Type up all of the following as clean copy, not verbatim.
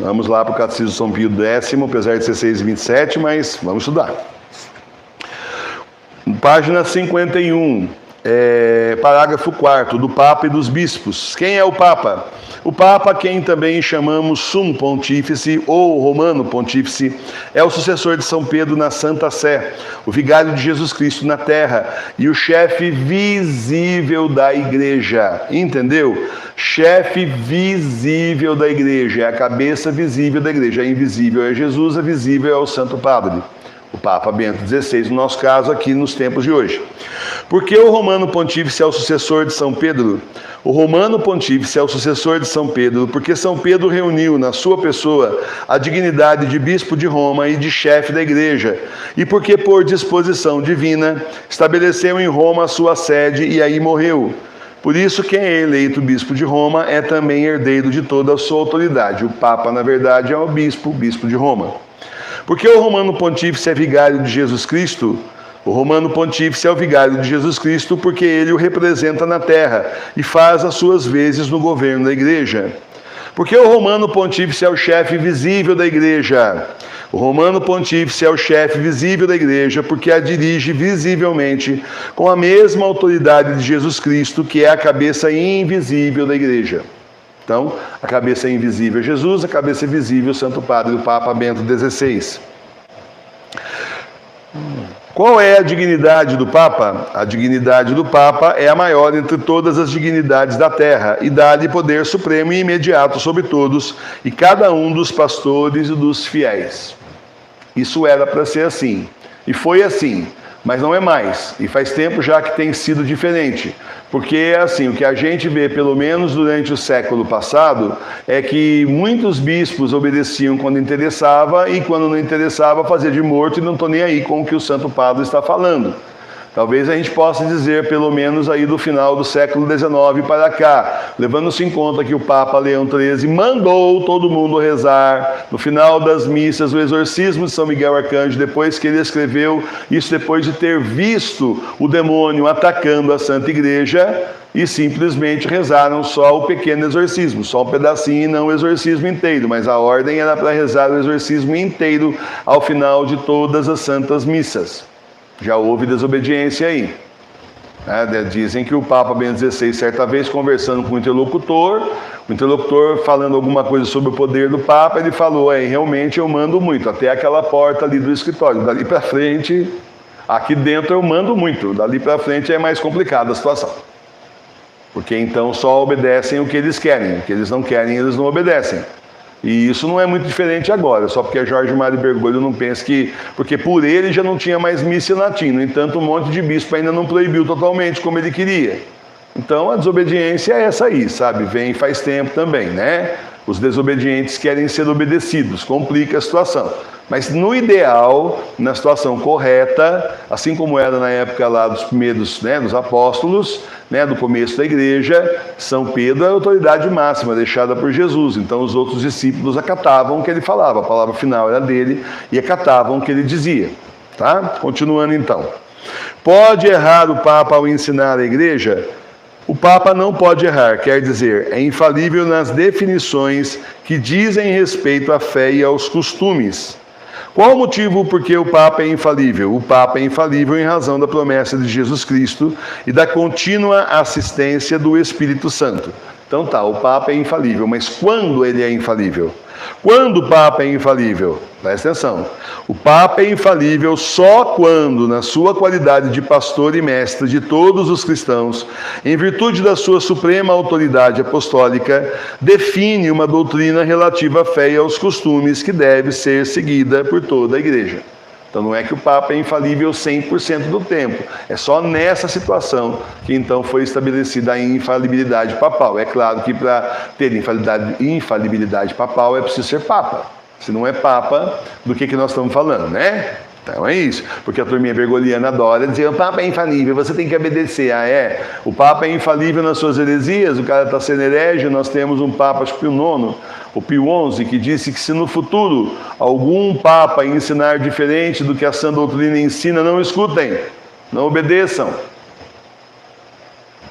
Vamos lá para o Catecismo de São Pio X, apesar de ser 6,27, mas vamos estudar. Página 51, parágrafo 4º, do Papa e dos Bispos. Quem é o Papa? O Papa, quem também chamamos Sumo Pontífice ou Romano Pontífice, é o sucessor de São Pedro na Santa Sé, o vigário de Jesus Cristo na terra e o chefe visível da Igreja. Entendeu? Chefe visível da Igreja, é a cabeça visível da Igreja. A invisível é Jesus, a visível é o Santo Padre, o Papa Bento XVI, no nosso caso aqui nos tempos de hoje. Por que o Romano Pontífice é o sucessor de São Pedro? O Romano Pontífice é o sucessor de São Pedro porque São Pedro reuniu na sua pessoa a dignidade de bispo de Roma e de chefe da Igreja, e porque por disposição divina estabeleceu em Roma a sua sede e aí morreu. Por isso, quem é eleito bispo de Roma é também herdeiro de toda a sua autoridade. O Papa, na verdade, é o bispo de Roma. Porque o Romano Pontífice é vigário de Jesus Cristo? O Romano Pontífice é o vigário de Jesus Cristo porque ele o representa na terra e faz as suas vezes no governo da Igreja. Porque o Romano Pontífice é o chefe visível da Igreja? O Romano Pontífice é o chefe visível da Igreja porque a dirige visivelmente com a mesma autoridade de Jesus Cristo, que é a cabeça invisível da Igreja. Então, a cabeça invisível é Jesus, a cabeça visível é o Santo Padre, o Papa Bento XVI. Qual é a dignidade do Papa? A dignidade do Papa é a maior entre todas as dignidades da terra e dá-lhe poder supremo e imediato sobre todos e cada um dos pastores e dos fiéis. Isso era para ser assim, e foi assim, mas não é mais, e faz tempo já que tem sido diferente, porque assim, o que a gente vê, pelo menos durante o século passado, é que muitos bispos obedeciam quando interessava, e quando não interessava fazia de morto e não estou nem aí com o que o Santo Padre está falando. Talvez a gente possa dizer, pelo menos aí do final do século XIX para cá, levando-se em conta que o Papa Leão XIII mandou todo mundo rezar no final das missas o exorcismo de São Miguel Arcanjo, depois que ele escreveu isso, depois de ter visto o demônio atacando a Santa Igreja, e simplesmente rezaram só o pequeno exorcismo, só um pedacinho e não o exorcismo inteiro, mas a ordem era para rezar o exorcismo inteiro ao final de todas as santas missas. Já houve desobediência aí. Dizem que o Papa Bento XVI, certa vez, conversando com o interlocutor falando alguma coisa sobre o poder do Papa, ele falou, realmente eu mando muito, até aquela porta ali do escritório. Dali para frente, aqui dentro eu mando muito, dali para frente é mais complicada a situação. Porque então só obedecem o que eles querem, o que eles não querem, eles não obedecem. E isso não é muito diferente agora, só porque Jorge Mário Bergoglio não pensa que... Porque por ele já não tinha mais missa em latim, no entanto um monte de bispo ainda não proibiu totalmente como ele queria. Então a desobediência é essa aí, sabe? Vem faz tempo também, né? Os desobedientes querem ser obedecidos, complica a situação. Mas no ideal, na situação correta, assim como era na época lá dos primeiros, dos apóstolos, do começo da igreja, São Pedro era a autoridade máxima deixada por Jesus. Então os outros discípulos acatavam o que ele falava, a palavra final era dele, e acatavam o que ele dizia. Tá? Continuando então. Pode errar o Papa ao ensinar a igreja? O Papa não pode errar, quer dizer, é infalível nas definições que dizem respeito à fé e aos costumes. Qual o motivo por que o Papa é infalível? O Papa é infalível em razão da promessa de Jesus Cristo e da contínua assistência do Espírito Santo. Então tá, o Papa é infalível, mas quando ele é infalível? Quando o Papa é infalível? Presta atenção. O Papa é infalível só quando, na sua qualidade de pastor e mestre de todos os cristãos, em virtude da sua suprema autoridade apostólica, define uma doutrina relativa à fé e aos costumes que deve ser seguida por toda a Igreja. Então não é que o Papa é infalível 100% do tempo, é só nessa situação que então foi estabelecida a infalibilidade papal. É claro que para ter infalibilidade papal é preciso ser Papa. Se não é Papa, do que nós estamos falando, né? Então é isso, porque a turminha bergoliana adora dizer o Papa é infalível, você tem que obedecer. O Papa é infalível nas suas heresias, o cara está sendo herege. Nós temos um Papa, acho que Pio IX, o Pio XI, que disse que se no futuro algum Papa ensinar diferente do que a sã doutrina ensina, não escutem, não obedeçam.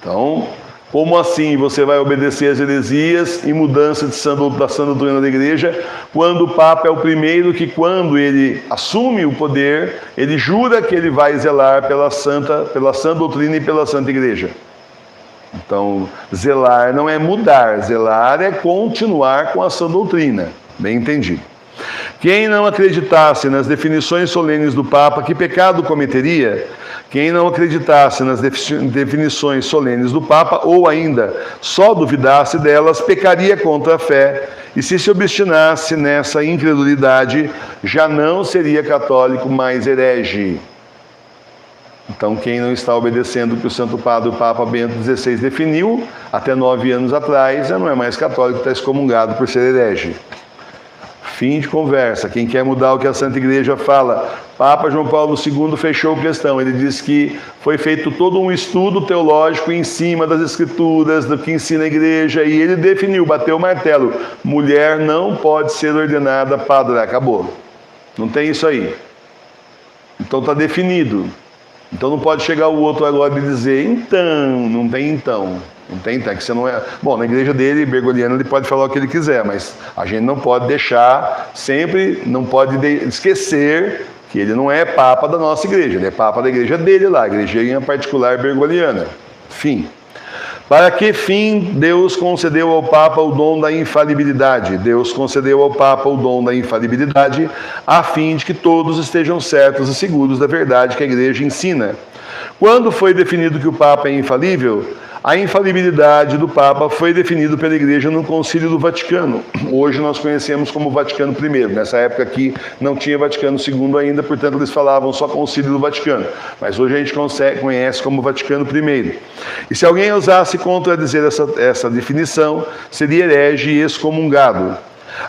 Então, Como assim você vai obedecer às heresias e mudança da sã doutrina da igreja, quando o Papa é o primeiro que, quando ele assume o poder, ele jura que ele vai zelar pela sã doutrina e pela Santa Igreja? Então, zelar não é mudar, zelar é continuar com a sã doutrina. Bem entendido. Quem não acreditasse nas definições solenes do Papa, que pecado cometeria? Quem não acreditasse nas definições solenes do Papa, ou ainda só duvidasse delas, pecaria contra a fé, e se obstinasse nessa incredulidade, já não seria católico, mas herege. Então, quem não está obedecendo o que o Santo Padre, o Papa Bento XVI, definiu, até 9 anos atrás, já não é mais católico, está excomungado por ser herege. Fim de conversa. Quem quer mudar o que a Santa Igreja fala, Papa João Paulo II fechou a questão. Ele disse que foi feito todo um estudo teológico em cima das Escrituras, do que ensina a Igreja, e ele definiu, bateu o martelo: mulher não pode ser ordenada padre. Acabou. Não tem isso aí. Então está definido. Então não pode chegar o outro agora e dizer, então, não tem então. Não tem então, que você não é... Bom, na igreja dele, Bergogliano, ele pode falar o que ele quiser, mas a gente não pode deixar, sempre não pode esquecer que ele não é Papa da nossa igreja, ele é Papa da igreja dele lá, a igreja em particular bergoliana. Fim. Para que fim Deus concedeu ao Papa o dom da infalibilidade? Deus concedeu ao Papa o dom da infalibilidade a fim de que todos estejam certos e seguros da verdade que a igreja ensina. Quando foi definido que o Papa é infalível? A infalibilidade do Papa foi definida pela Igreja no Concílio do Vaticano. Hoje nós conhecemos como Vaticano I. Nessa época aqui não tinha Vaticano II ainda, portanto eles falavam só Concílio do Vaticano. Mas hoje a gente conhece como Vaticano I. E se alguém ousasse contradizer essa definição, seria herege e excomungado.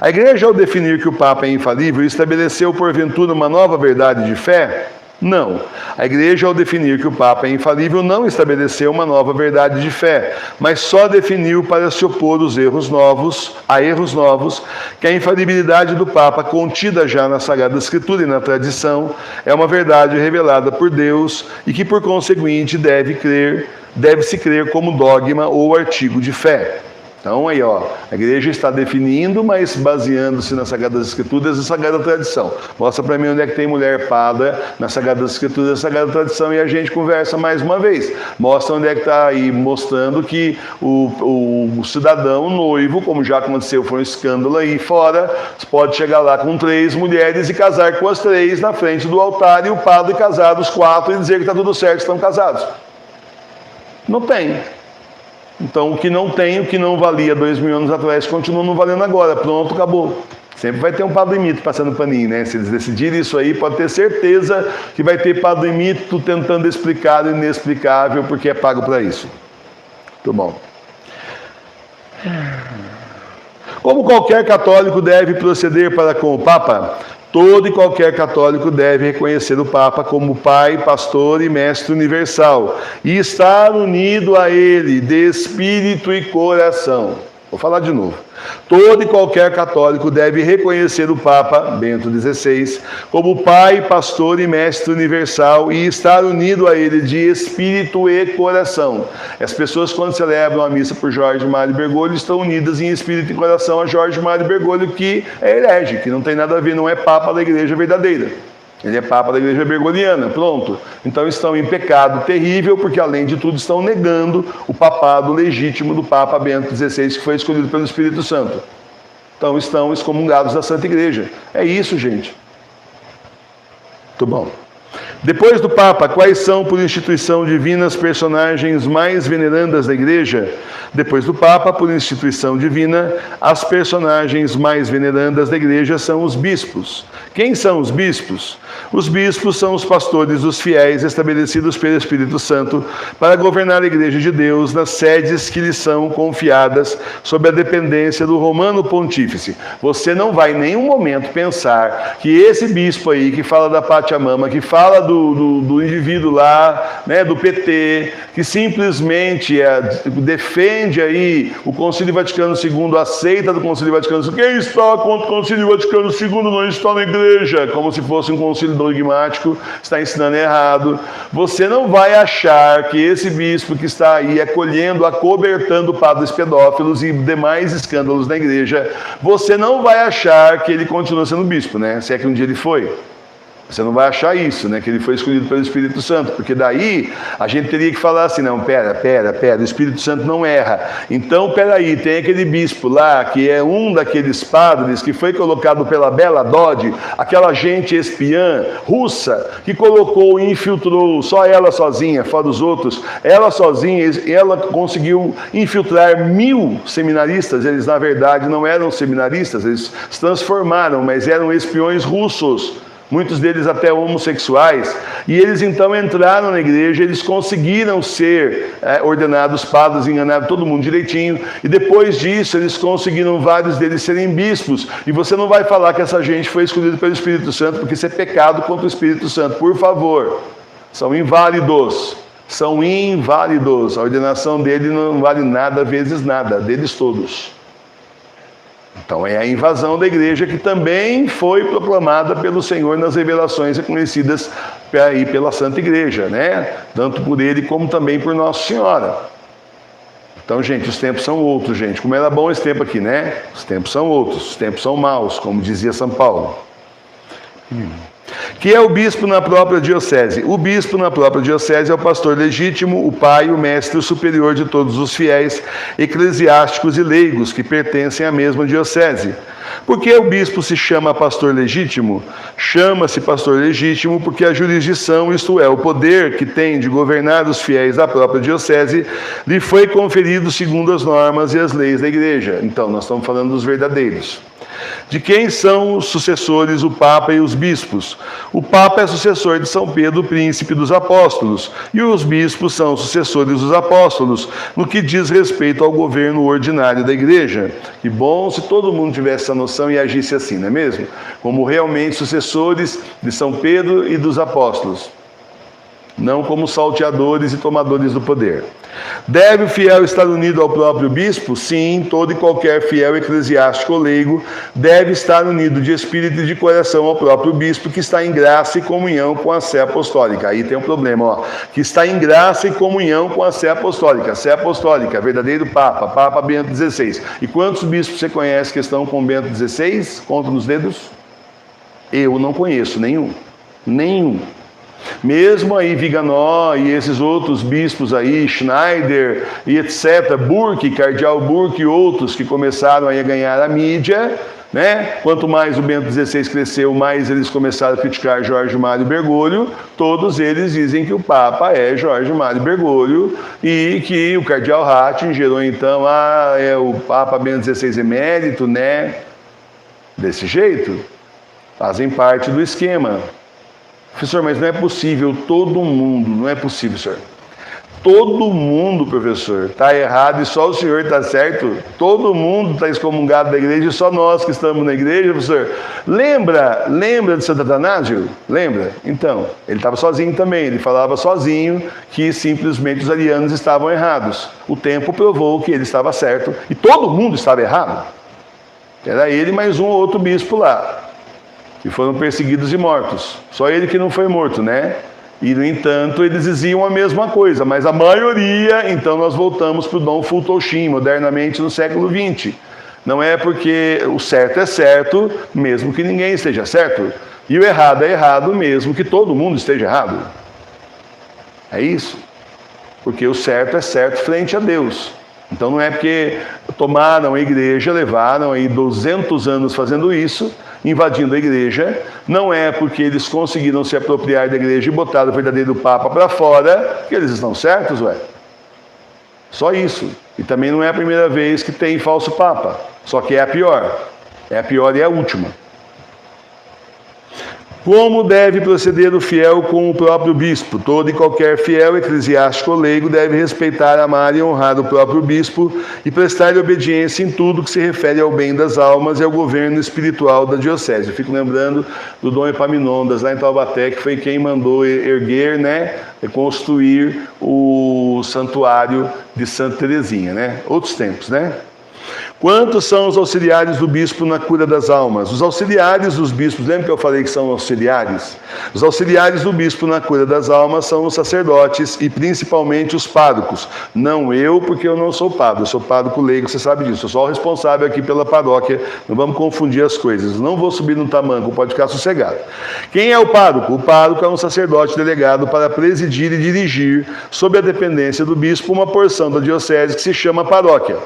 A Igreja, ao definir que o Papa é infalível, estabeleceu porventura uma nova verdade de fé? Não. A Igreja, ao definir que o Papa é infalível, não estabeleceu uma nova verdade de fé, mas só definiu para se opor a erros novos, que a infalibilidade do Papa, contida já na Sagrada Escritura e na tradição, é uma verdade revelada por Deus e que, por conseguinte, deve-se crer como dogma ou artigo de fé. Então, aí, ó, a igreja está definindo, mas baseando-se nas Sagradas Escrituras e Sagrada Tradição. Mostra para mim onde é que tem mulher padra nas Sagradas Escrituras e Sagrada Tradição e a gente conversa mais uma vez. Mostra onde é que está aí, mostrando que o cidadão noivo, como já aconteceu, foi um escândalo aí fora, pode chegar lá com 3 mulheres e casar com as 3 na frente do altar e o padre casar os 4 e dizer que está tudo certo, estão casados. Não tem. Então, o que não tem, o que não valia 2000 anos atrás, continua não valendo agora. Pronto, acabou. Sempre vai ter um padre mito passando paninho, né? Se eles decidirem isso aí, pode ter certeza que vai ter padre mito tentando explicar o inexplicável, porque é pago para isso. Muito bom. Como qualquer católico deve proceder para com o Papa? Todo e qualquer católico deve reconhecer o Papa como Pai, Pastor e Mestre Universal e estar unido a Ele de espírito e coração. Vou falar de novo. Todo e qualquer católico deve reconhecer o Papa, Bento XVI, como Pai, Pastor e Mestre Universal e estar unido a Ele de espírito e coração. As pessoas, quando celebram a missa por Jorge Mário Bergoglio, estão unidas em espírito e coração a Jorge Mário Bergoglio, que é herege, que não tem nada a ver, não é Papa da Igreja verdadeira. Ele é Papa da Igreja Bergogliana, pronto. Então estão em pecado terrível, porque além de tudo estão negando o papado legítimo do Papa Bento XVI, que foi escolhido pelo Espírito Santo. Então estão excomungados da Santa Igreja. É isso, gente. Muito bom. Depois do Papa, quais são, por instituição divina, as personagens mais venerandas da Igreja? Depois do Papa, por instituição divina, as personagens mais venerandas da Igreja são os bispos. Quem são os bispos? Os bispos são os pastores dos fiéis estabelecidos pelo Espírito Santo para governar a Igreja de Deus nas sedes que lhes são confiadas sob a dependência do Romano Pontífice. Você não vai em nenhum momento pensar que esse bispo aí, que fala da Pachamama, que fala do do indivíduo lá, né, do PT, que simplesmente defende aí o Concílio Vaticano II, aceita do Concílio Vaticano II, quem está contra o Concílio Vaticano II não está na igreja, como se fosse um concílio dogmático, está ensinando errado. Você não vai achar que esse bispo que está aí acolhendo, acobertando padres pedófilos e demais escândalos na igreja, você não vai achar que ele continua sendo bispo, né? Se é que um dia ele foi. Você não vai achar isso, né? Que ele foi escolhido pelo Espírito Santo, porque daí a gente teria que falar assim, não, pera, o Espírito Santo não erra. Então, peraí, tem aquele bispo lá, que é um daqueles padres que foi colocado pela Bela Dodge, aquela gente espiã russa, que colocou e infiltrou, só ela sozinha, fora os outros, ela sozinha, ela conseguiu infiltrar 1000 seminaristas, eles na verdade não eram seminaristas, eles se transformaram, mas eram espiões russos, muitos deles até homossexuais, e eles então entraram na igreja, eles conseguiram ser ordenados padres, enganaram todo mundo direitinho, e depois disso eles conseguiram vários deles serem bispos, e você não vai falar que essa gente foi escolhida pelo Espírito Santo, porque isso é pecado contra o Espírito Santo, por favor, são inválidos, a ordenação dele não vale nada vezes nada, deles todos. Então é a invasão da igreja que também foi proclamada pelo Senhor nas revelações reconhecidas aí pela Santa Igreja, né? Tanto por ele como também por Nossa Senhora. Então, gente, os tempos são outros, gente. Como era bom esse tempo aqui, né? Os tempos são outros, os tempos são maus, como dizia São Paulo. Que é o bispo na própria diocese. O bispo na própria diocese é o pastor legítimo, o pai, o mestre, o superior de todos os fiéis, eclesiásticos e leigos que pertencem à mesma diocese. Por que o bispo se chama pastor legítimo? Chama-se pastor legítimo porque a jurisdição, isto é, o poder que tem de governar os fiéis da própria diocese, lhe foi conferido segundo as normas e as leis da igreja. Então, nós estamos falando dos verdadeiros. De quem são os sucessores o Papa e os bispos? O Papa é sucessor de São Pedro, príncipe dos apóstolos, e os bispos são sucessores dos apóstolos, no que diz respeito ao governo ordinário da igreja. Que bom se todo mundo tivesse essa noção e agisse assim, não é mesmo? Como realmente sucessores de São Pedro e dos apóstolos, não como salteadores e tomadores do poder. Deve o fiel estar unido ao próprio bispo? Sim, todo e qualquer fiel eclesiástico ou leigo deve estar unido de espírito e de coração ao próprio bispo, que está em graça e comunhão com a sé apostólica. Aí tem um problema, ó, que está em graça e comunhão com a sé apostólica. Sé apostólica, verdadeiro Papa, Papa Bento XVI. E quantos bispos você conhece que estão com Bento XVI? Conta nos dedos? Eu não conheço nenhum. Mesmo aí Viganó e esses outros bispos aí, Schneider e etc., Burke, Cardeal Burke e outros que começaram aí a ganhar a mídia, né? Quanto mais o Bento XVI cresceu, mais eles começaram a criticar Jorge Mário Bergoglio. Todos eles dizem que o Papa é Jorge Mário Bergoglio e que o Cardeal Ratzinger gerou então, é o Papa Bento XVI emérito, né? Desse jeito, fazem parte do esquema. Professor, mas não é possível todo mundo, não é possível, senhor. Todo mundo, professor, está errado e só o senhor está certo. Todo mundo está excomungado da igreja e só nós que estamos na igreja, professor. Lembra de Santo Atanásio? Lembra? Então, ele estava sozinho também, ele falava sozinho que simplesmente os arianos estavam errados. O tempo provou que ele estava certo e todo mundo estava errado. Era ele mais um ou outro bispo lá, que foram perseguidos e mortos. Só ele que não foi morto, né? E, no entanto, eles diziam a mesma coisa, mas a maioria, então nós voltamos para o Dom Fultoshin, modernamente no século XX. Não é porque o certo é certo, mesmo que ninguém esteja certo, e o errado é errado, mesmo que todo mundo esteja errado. É isso. Porque o certo é certo frente a Deus. Então não é porque tomaram a igreja, levaram aí 200 anos fazendo isso, invadindo a igreja, não é porque eles conseguiram se apropriar da igreja e botar o verdadeiro Papa para fora, que eles estão certos, ué. Só isso. E também não é a primeira vez que tem falso Papa, só que é a pior. É a pior e a última. Como deve proceder o fiel com o próprio bispo? Todo e qualquer fiel, eclesiástico ou leigo deve respeitar, amar e honrar o próprio bispo e prestar-lhe obediência em tudo que se refere ao bem das almas e ao governo espiritual da diocese. Eu fico lembrando do Dom Epaminondas, lá em Taubaté, que foi quem mandou erguer, construir o santuário de Santa Teresinha, Outros tempos, Quantos são os auxiliares do bispo na cura das almas? Os auxiliares dos bispos, lembra que eu falei que são auxiliares? Os auxiliares do bispo na cura das almas são os sacerdotes e principalmente os párocos. Não eu, porque eu não sou pároco, eu sou pároco leigo, você sabe disso. Eu sou o responsável aqui pela paróquia, não vamos confundir as coisas. Não vou subir no tamanco, pode ficar sossegado. Quem é o pároco? O pároco é um sacerdote delegado para presidir e dirigir, sob a dependência do bispo, uma porção da diocese que se chama paróquia.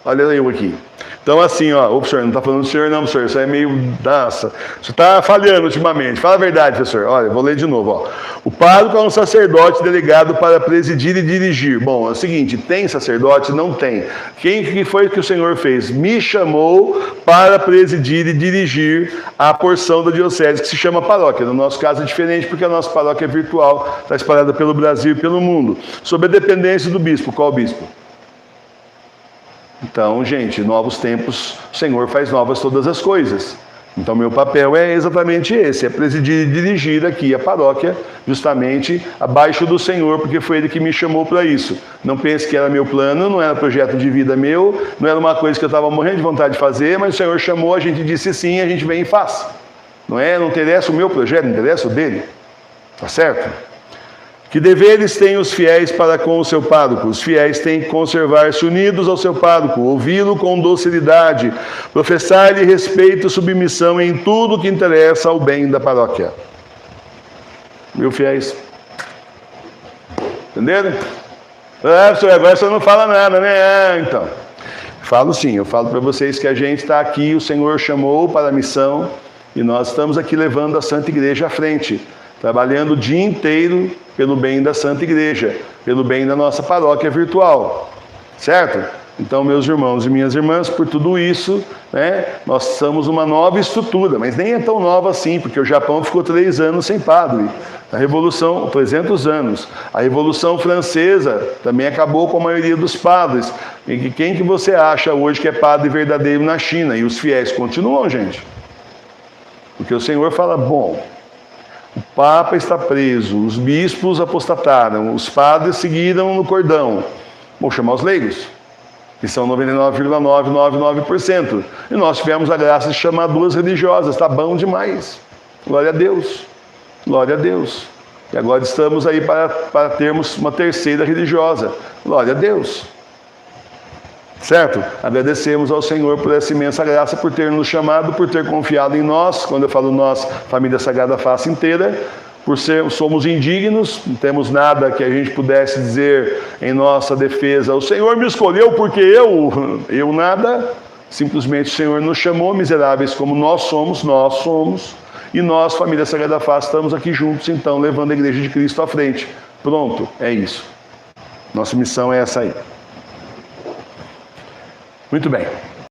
Olha eu aqui. Então assim, professor, não está falando do senhor não, professor, isso é meio... Nossa, você está falhando ultimamente. Fala a verdade, professor. Olha, vou ler de novo. O pároco é um sacerdote delegado para presidir e dirigir. Bom, é o seguinte, tem sacerdote? Não tem. Que foi que o senhor fez? Me chamou para presidir e dirigir a porção da diocese que se chama paróquia. No nosso caso é diferente porque a nossa paróquia é virtual, está espalhada pelo Brasil e pelo mundo. Sob a dependência do bispo. Qual bispo? Então, gente, novos tempos, o Senhor faz novas todas as coisas. Então, meu papel é exatamente esse, é presidir e dirigir aqui a paróquia, justamente abaixo do Senhor, porque foi Ele que me chamou para isso. Não pense que era meu plano, não era projeto de vida meu, não era uma coisa que eu estava morrendo de vontade de fazer, mas o Senhor chamou, a gente disse sim, a gente vem e faz. Não interessa o meu projeto, não interessa o dele. Tá certo? Que deveres têm os fiéis para com o seu pároco? Os fiéis têm que conservar-se unidos ao seu pároco, ouvi-lo com docilidade, professar-lhe respeito e submissão em tudo que interessa ao bem da paróquia. Meus fiéis. Entenderam? Professor, agora você não fala nada, então. Falo sim, eu falo para vocês que a gente está aqui, o Senhor chamou para a missão e nós estamos aqui levando a Santa Igreja à frente, trabalhando o dia inteiro pelo bem da Santa Igreja, pelo bem da nossa paróquia virtual, certo? Então, meus irmãos e minhas irmãs, por tudo isso, nós somos uma nova estrutura, mas nem é tão nova assim, porque o Japão ficou 3 anos sem padre. A Revolução, 300 anos. A Revolução Francesa também acabou com a maioria dos padres. E quem que você acha hoje que é padre verdadeiro na China? E os fiéis continuam, gente. Porque o Senhor fala, bom... O Papa está preso, os bispos apostataram, os padres seguiram no cordão. Vou chamar os leigos, que são 99,999%. E nós tivemos a graça de chamar 2 religiosas, está bom demais. Glória a Deus, glória a Deus. E agora estamos aí para termos uma 3ª religiosa. Glória a Deus. Certo? Agradecemos ao Senhor por essa imensa graça, por ter nos chamado, por ter confiado em nós. Quando eu falo nós, família Sagrada Face inteira, somos indignos, não temos nada que a gente pudesse dizer em nossa defesa. O Senhor me escolheu porque eu nada. Simplesmente o Senhor nos chamou, miseráveis como nós somos, e nós, família Sagrada Face, estamos aqui juntos, então, levando a Igreja de Cristo à frente. Pronto, é isso. Nossa missão é essa aí. Muito bem.